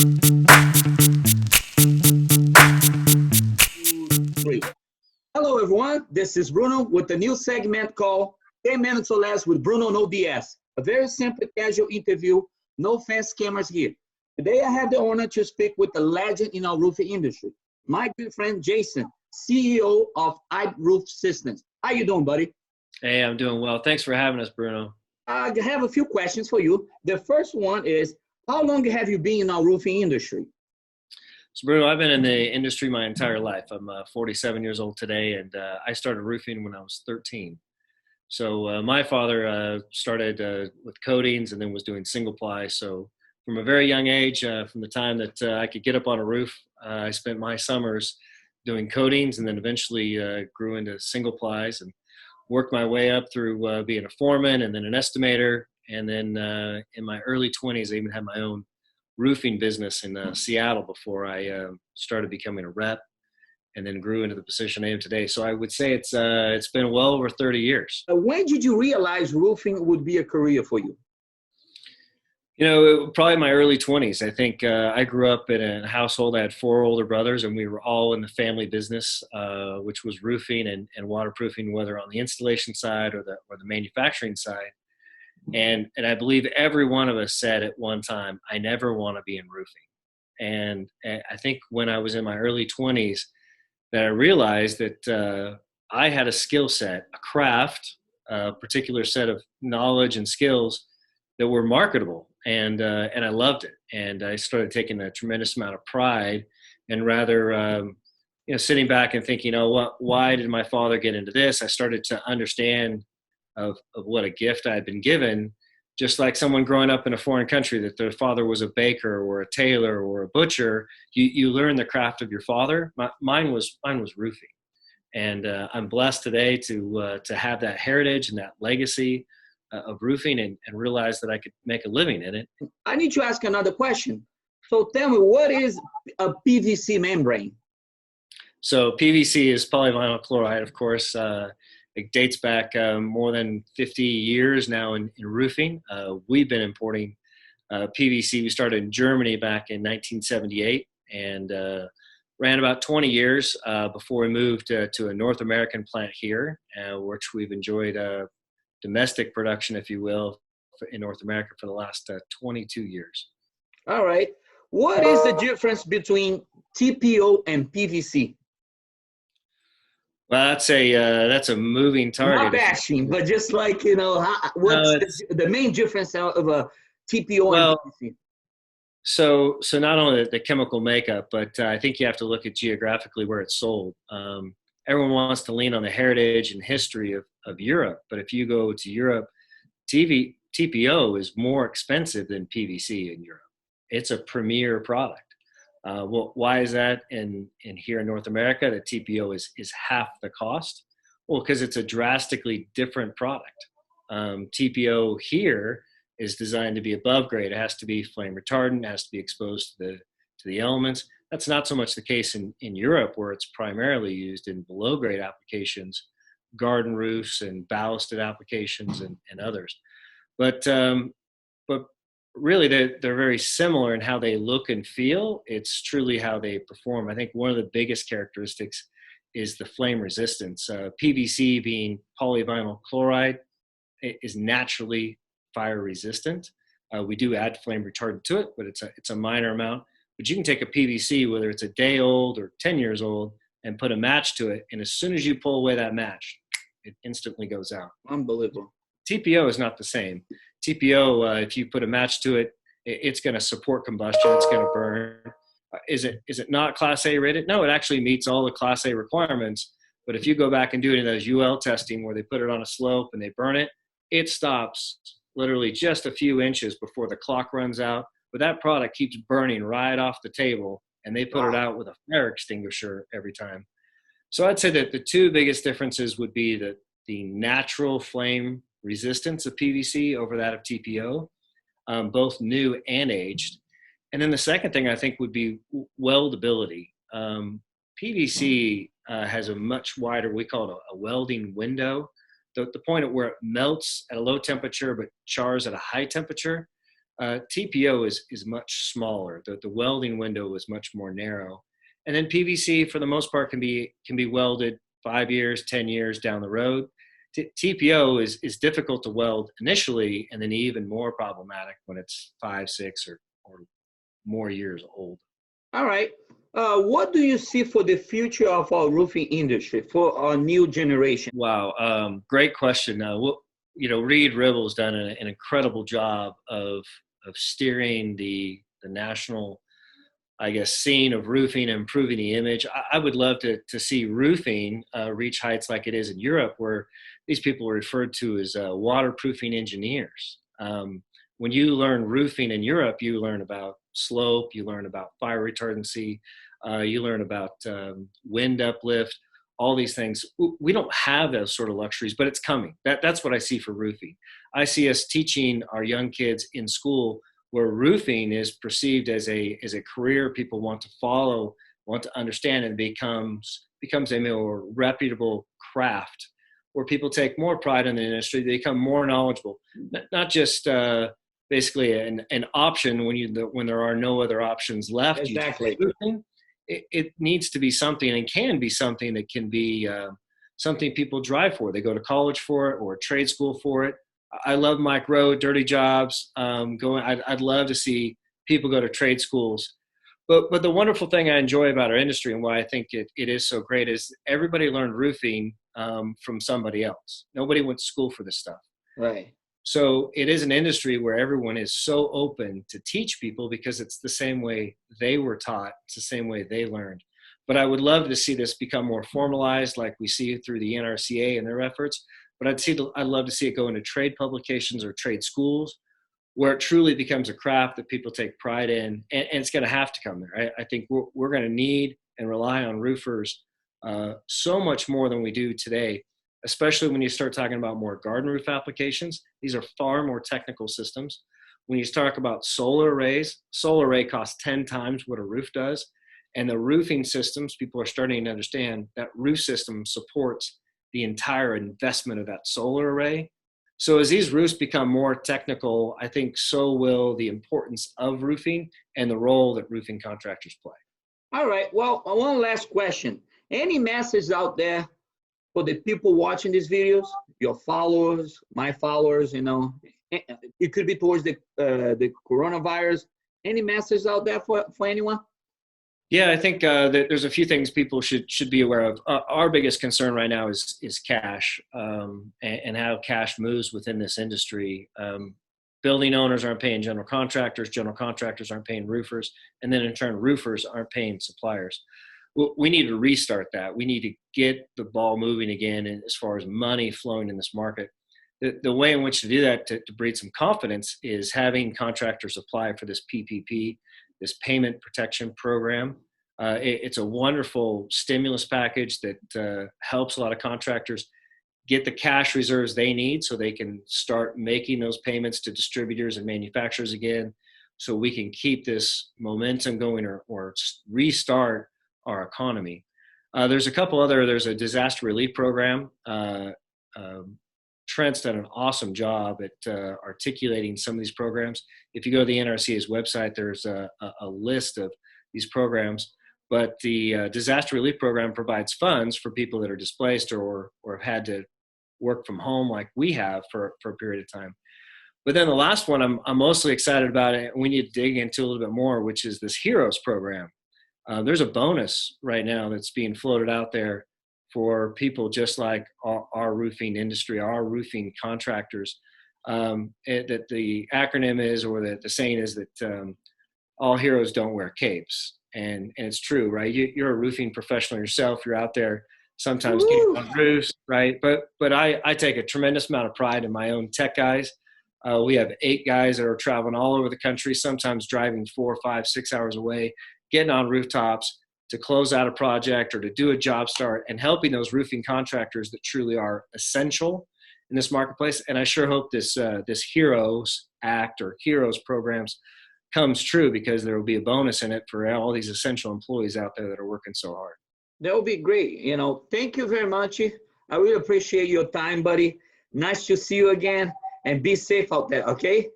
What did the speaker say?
Three. Hello, everyone. This is Bruno with a new segment called 10 Minutes or Less with Bruno No BS. A very simple, casual interview. No fancy cameras here. Today, I have the honor to speak with a legend in our roofing industry, my good friend Jason, CEO of Roof Systems. How you doing, buddy? Hey, I'm doing well. Thanks for having us, Bruno. I have a few questions for you. The first one is, how long have you been in our roofing industry? So, Bruno, I've been in the industry my entire life. I'm 47 years old today, and I started roofing when I was 13. So my father started with coatings and then was doing single ply. So from a very young age, from the time that I could get up on a roof, I spent my summers doing coatings and then eventually grew into single plies and worked my way up through being a foreman and then an estimator. And then in my early 20s, I even had my own roofing business in Seattle before I started becoming a rep and then grew into the position I am today. So I would say it's been well over 30 years. When did you realize roofing would be a career for you? You know, probably my early 20s. I think I grew up in a household. I had 4 older brothers, and we were all in the family business, which was roofing and waterproofing, whether on the installation side or the manufacturing side. And I believe every one of us said at one time, I never want to be in roofing. And I think when I was in my early 20s that I realized that I had a skill set, a craft, a particular set of knowledge and skills that were marketable. And I loved it. And I started taking a tremendous amount of pride and rather, sitting back and thinking, why did my father get into this? I started to understand of what a gift I had been given, just like someone growing up in a foreign country, that their father was a baker or a tailor or a butcher. You learn the craft of your father. Mine was roofing, and I'm blessed today to have that heritage and that legacy of roofing and realize that I could make a living in it. I need to ask another question. So tell me, what is a PVC membrane? So PVC is polyvinyl chloride, of course. It dates back more than 50 years now in roofing. We've been importing PVC. We started in Germany back in 1978 and ran about 20 years before we moved to a North American plant here, which we've enjoyed domestic production, if you will, in North America for the last 22 years. All right. What is the difference between TPO and PVC? Well, that's a moving target. Not bashing, but just like, what's the main difference of a TPO and PVC? So not only the chemical makeup, but I think you have to look at geographically where it's sold. Everyone wants to lean on the heritage and history of Europe, but if you go to Europe, TPO is more expensive than PVC in Europe. It's a premier product. Well, why is that in here in North America, the TPO is half the cost? Well, because it's a drastically different product. TPO here is designed to be above grade. It has to be flame retardant, it has to be exposed to the elements. That's not so much the case in Europe, where it's primarily used in below grade applications, garden roofs and ballasted applications and others. But really, they're very similar in how they look and feel. It's truly how they perform. I think one of the biggest characteristics is the flame resistance. PVC, being polyvinyl chloride, is naturally fire resistant. We do add flame retardant to it, but it's a minor amount. But you can take a PVC, whether it's a day old or 10 years old, and put a match to it, and as soon as you pull away that match, it instantly goes out. Unbelievable. TPO is not the same. TPO, if you put a match to it, it's going to support combustion. It's going to burn. Is it not Class A rated? No, it actually meets all the Class A requirements. But if you go back and do any of those UL testing where they put it on a slope and they burn it, it stops literally just a few inches before the clock runs out. But that product keeps burning right off the table, and they put it out with a fire extinguisher every time. So I'd say that the two biggest differences would be the natural flame resistance of PVC over that of TPO, both new and aged. And then the second thing I think would be weldability. PVC has a much wider, we call it a welding window, the point at where it melts at a low temperature but chars at a high temperature. TPO is much smaller. The welding window is much more narrow. And then PVC, for the most part, can be welded 5 years, 10 years down the road. TPO is difficult to weld initially, and then even more problematic when it's 5, 6, or more years old. All right. What do you see for the future of our roofing industry, for our new generation? Wow, great question. Reed Ribble's done an incredible job of steering the national, I guess, scene of roofing and improving the image. I would love to see roofing reach heights like it is in Europe, where these people are referred to as waterproofing engineers. When you learn roofing in Europe, you learn about slope, you learn about fire retardancy, you learn about wind uplift, all these things. We don't have those sort of luxuries, but it's coming. That's what I see for roofing. I see us teaching our young kids in school where roofing is perceived as a career people want to follow, want to understand, and becomes a more reputable craft where people take more pride in the industry, they become more knowledgeable, not just basically an option when there are no other options left. Exactly. It needs to be something, and can be something that can be something people drive for. They go to college for it or trade school for it. I love Mike Rowe, dirty jobs. I'd love to see people go to trade schools. But the wonderful thing I enjoy about our industry and why I think it is so great is everybody learned roofing from somebody else. Nobody went to school for this stuff. Right. So it is an industry where everyone is so open to teach people because it's the same way they were taught. It's the same way they learned. But I would love to see this become more formalized, like we see through the NRCA and their efforts. But I'd love to see it go into trade publications or trade schools where it truly becomes a craft that people take pride in. And it's going to have to come there. I think we're going to need and rely on roofers so much more than we do today, especially when you start talking about more garden roof applications. These are far more technical systems. When you talk about solar array costs 10 times what a roof does. And the roofing systems, people are starting to understand that roof system supports the entire investment of that solar array. So as these roofs become more technical, I think so will the importance of roofing and the role that roofing contractors play. All right. Well, one last question. Any message out there for the people watching these videos, your followers, my followers, it could be towards the coronavirus. Any message out there for anyone? Yeah, I think that there's a few things people should be aware of. Our biggest concern right now is cash and how cash moves within this industry. Building owners aren't paying general contractors aren't paying roofers, and then in turn, roofers aren't paying suppliers. We need to restart that. We need to get the ball moving again as far as money flowing in this market. The way in which to do that, to breed some confidence, is having contractors apply for this PPP, this payment protection program. It's a wonderful stimulus package that helps a lot of contractors get the cash reserves they need so they can start making those payments to distributors and manufacturers again, so we can keep this momentum going or restart our economy. There's a disaster relief program. Trent's done an awesome job at articulating some of these programs. If you go to the NRCA's website, there's a list of these programs. But the disaster relief program provides funds for people that are displaced or have had to work from home like we have for a period of time. But then the last one I'm mostly excited about, and we need to dig into a little bit more, which is this HEROES program. There's a bonus right now that's being floated out there for people just like our roofing industry, our roofing contractors. That the acronym is, or the saying is that all heroes don't wear capes. And it's true, right? You're a roofing professional yourself. You're out there sometimes getting on roofs, right? But I take a tremendous amount of pride in my own tech guys. We have 8 guys that are traveling all over the country, sometimes driving 4, 5, 6 hours away, getting on rooftops to close out a project or to do a job start, and helping those roofing contractors that truly are essential in this marketplace. And I sure hope this HEROES Act or HEROES programs comes true, because there will be a bonus in it for all these essential employees out there that are working so hard. That would be great. Thank you very much. I really appreciate your time, buddy. Nice to see you again, and be safe out there, okay?